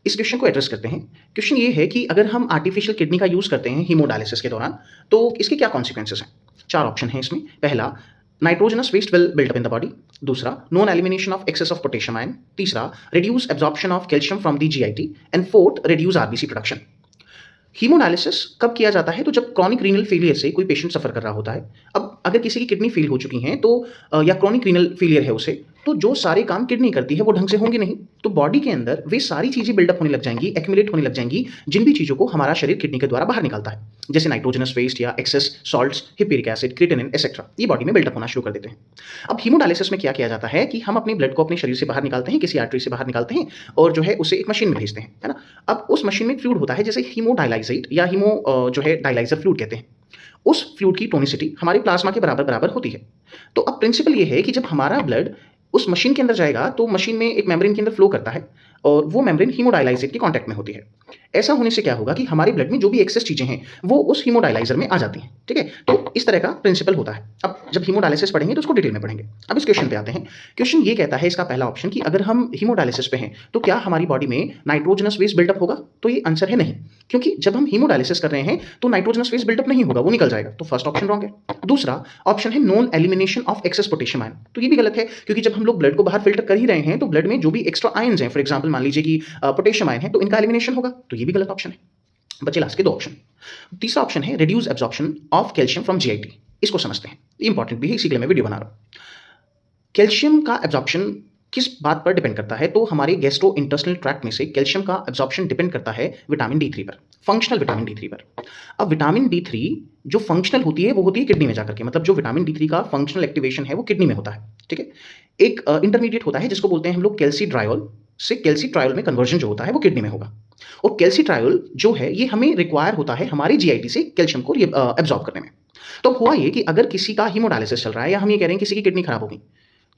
इस क्वेश्चन को एड्रेस करते हैं। क्वेश्चन ये है कि अगर हम आर्टिफिशियल किडनी का यूज़ करते हैं हीमोडायलिसिस के दौरान, तो इसके क्या कॉन्सिक्वेंसेस हैं? 4 ऑप्शन हैं इसमें। पहला, nitrogenous waste will build up in the body. दूसरा, non elimination of excess of potassium ion. तीसरा, reduce absorption of calcium from the GIT. And fourth, reduce RBC production. Haemodialysis कब किया जाता है? तो जब क्रॉनिक रीनल फेलियर से कोई पेशेंट सफ़र कर रहा होता है। अब अगर किसी की किडनी फेल हो चुकी हैं तो या क्रॉनिक रीनल फेलियर है उसे, तो जो सारे काम किडनी करती है वो ढंग से होंगे नहीं, तो बॉडी के अंदर वे सारी चीज़ें बिल्डअप होने लग जाएंगी, एक्यूमुलेट होने लग जाएंगी, जिन भी चीज़ों को हमारा शरीर किडनी के द्वारा बाहर निकालता है, जैसे नाइट्रोजनस वेस्ट या excess salts, hippuric acid, creatinine etcetera, ये बॉडी में बिल्डअप होना शुरू कर देते हैं। अब हीमोडायलिसिस में क्या किया जाता है कि हम अपने ब्लड को अपने शरीर से बाहर निकालते हैं, किसी आर्टरी से बाहर निकालते हैं और जो है उसे एक मशीन में भेजते हैं, है ना। अब उस मशीन में एक फ्लूइड होता है जैसे हीमोडायलाइजेट या जो है डायलाइजर फ्लूइड कहते हैं। उस फ्लूइड की टोनिसिटी हमारे प्लाज्मा के बराबर बराबर होती है। तो अब प्रिंसिपल ये है कि जब हमारा ब्लड उस मशीन के अंदर जाएगा तो मशीन में एक मेम्ब्रेन के अंदर फ्लो करता है और वो मेम्ब्रेन हीमोडायलाइजेट के कांटेक्ट में होती है। ऐसा होने से क्या होगा कि हमारे ब्लड में जो भी एक्सेस चीज़ें हैं वो उस हीमोडायलाइजर में आ जाती हैं, ठीक है। तो इस तरह का प्रिंसिपल होता है। अब जब हीमोडायलिसिस पढ़ेंगे तो उसको डिटेल में पढ़ेंगे। अब इस क्वेश्चन पे आते हैं। क्वेश्चन ये कहता है, इसका पहला ऑप्शन, कि अगर हम हीमोडायलिसिस पे हैं तो क्या हमारी बॉडी में नाइट्रोजनस वेस्ट बिल्डअप होगा? तो ये आंसर है नहीं, क्योंकि जब हम हीमोडायलिसिस कर रहे हैं तो नाइट्रोजनस वेस्ट बिल्डअप नहीं होगा, वो निकल जाएगा। तो फर्स्ट ऑप्शन रॉन्ग है। दूसरा ऑप्शन है non elimination of access potassium ion, तो ये भी गलत है, क्योंकि जब हम लोग ब्लड को बाहर फिल्टर कर ही रहे हैं तो ब्लड में जो भी एक्स्ट्रा आयन्स हैं, फॉर एग्जाम्पल मान लीजिए कि पोटेशियम आयन है, तो इनका एलिमिनेशन होगा, तो ये भी गलत ऑप्शन है। बचे लास्ट के 2 ऑप्शन। तीसरा ऑप्शन है reduce absorption of calcium from GIT. इसको समझते हैं, इंपॉर्टेंट भी है, इसी के लिए मैं वीडियो बना रहा हूं। कैल्शियम का एब्जॉर्प्शन किस बात पर डिपेंड करता है? तो हमारे गैस्ट्रो इंटेस्टिनल ट्रैक्ट में से कैल्शियम का एब्जॉर्प्शन डिपेंड करता है विटामिन D3 पर, फंक्शनल विटामिन D3 पर। अब विटामिन D3 जो फंक्शनल होती है वो होती है किडनी में जाकर के, मतलब जो विटामिन D3 का फंक्शनल एक्टिवेशन है वो किडनी में होता है, ठीक है। एक इंटरमीडिएट होता है जिसको बोलते हैं हम लोग कैल्सीट्रायोल, से कैल्सीट्रायोल में कन्वर्जन जो होता है वो किडनी में होगा। और कैल्सीट्रायोल जो है ये हमें रिक्वायर होता है हमारी जीआईटी से कैल्शियम को एब्जॉर्ब करने में। तो हुआ ये कि अगर किसी का हीमोडायलिसिस चल रहा है या हम ये कह रहे हैं किसी की किडनी खराब हो गई,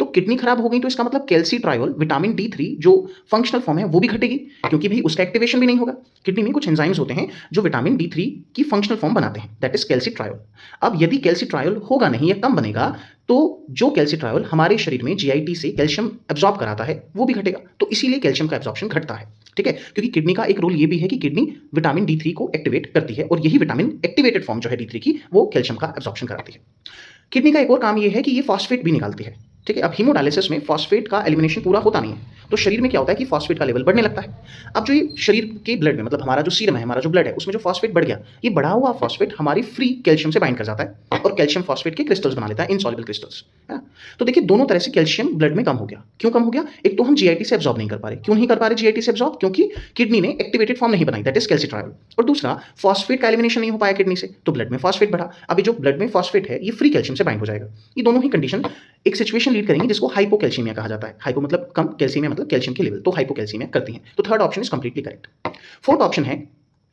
तो किडनी खराब हो गई तो इसका मतलब कैल्सीट्रायोल विटामिन D3 जो फंक्शनल फॉर्म है वो भी घटेगी, क्योंकि भाई उसका एक्टिवेशन भी नहीं होगा। किडनी में कुछ एंजाइम्स होते हैं जो विटामिन D3 की फंक्शनल फॉर्म बनाते हैं, दैट इज कैल्सीट्रायोल। अब यदि कैल्सीट्रायोल होगा नहीं या कम बनेगा तो जो कैल्सीट्रायोल हमारे शरीर में जीआईटी से कैल्शियम एब्जॉर्ब कराता है वो भी घटेगा, तो इसीलिए कैल्शियम का एब्जॉर्प्शन घटता है, ठीक है। क्योंकि किडनी का एक रोल ये भी है कि किडनी विटामिन D3 को एक्टिवेट करती है और यही विटामिन एक्टिवेटेड फॉर्म जो है D3 की वो कैल्शियम का एब्जॉर्प्शन कराती है। किडनी का एक और काम ये है कि ये फॉस्फेट भी निकालती है, ठीक है। अब हीमोडायलिसिस में फॉस्फेट का एलिमिनेशन पूरा होता नहीं है, तो शरीर में क्या होता है कि फॉस्फेट का लेवल बढ़ने लगता है। अब जो ये शरीर के ब्लड में, मतलब हमारा जो सीरम है, हमारा जो ब्लड है, उसमें जो फॉस्फेट बढ़ गया, ये बढ़ा हुआ फॉस्फेट हमारी फ्री कैल्शियम से बाइंड कर जाता है और कैल्शियम फॉस्फेट के क्रिस्टल्स बना लेता है, इनसॉल्युबल क्रिस्टल्स, है ना। तो देखिए दोनों तरह से कैल्शियम ब्लड में कम हो गया। क्यों कम हो गया? एक तो हम जीआईटी से एब्जॉर्ब नहीं कर पा रहे। क्यों नहीं कर पा रहे जीआईटी से एब्जॉर्ब? क्योंकि किडनी ने एक्टिवेटेड फॉर्म नहीं बनाई, दैट इज कैल्सीट्रायोल। और दूसरा, फॉस्फेट का एलिमिनेशन नहीं हो पाया किडनी से, तो ब्लड में फॉस्फेट बढ़ा। अभी जो ब्लड में फॉस्फेट है ये फ्री कैल्शियम से बाइंड हो जाएगा। ये दोनों ही कंडीशन एक सिचुएशन लीड करेंगे जिसको हाइपोकैल्सीमिया कहा जाता है। हाइपो मतलब कम, कैल्सीमिया मतलब कैल्शियम के लेवल, तो हाइपोकैल्सीमिया करती है। तो third option is completely correct. Fourth option है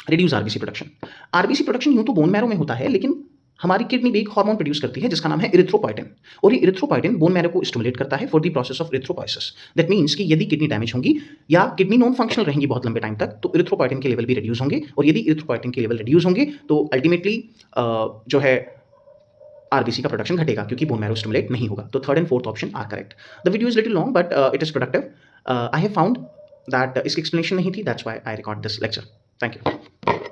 reduce RBC production. RBC production यूं तो बोन मैरो में होता है, लेकिन हमारी किडनी भी एक हार्मोन प्रोड्यूस करती है जिसका नाम है इरिथ्रोपोइटिन, और ये इरिथ्रोपोइटिन बोन मैरो को स्टिमुलेट करता है for the process of erythropoiesis. That means कि यदि किडनी डैमेज होंगी या किडनी नॉन फंक्शनल रहेंगी बहुत लंबे टाइम तक, तो इरिथ्रोपोइटिन के लेवल भी रिड्यूस होंगे, और यदि इरिथ्रोपोइटिन के लेवल रिड्यूस होंगे तो अल्टीमेटली जो है आरबीसी का प्रोडक्शन घटेगा, क्योंकि बोन मैरो स्टिमुलेट नहीं होगा। तो third and fourth option are correct. The video is little long but it is productive. I have found that इसकी एक्सप्लेनेशन नहीं थी, that's why I record this lecture. Thank you.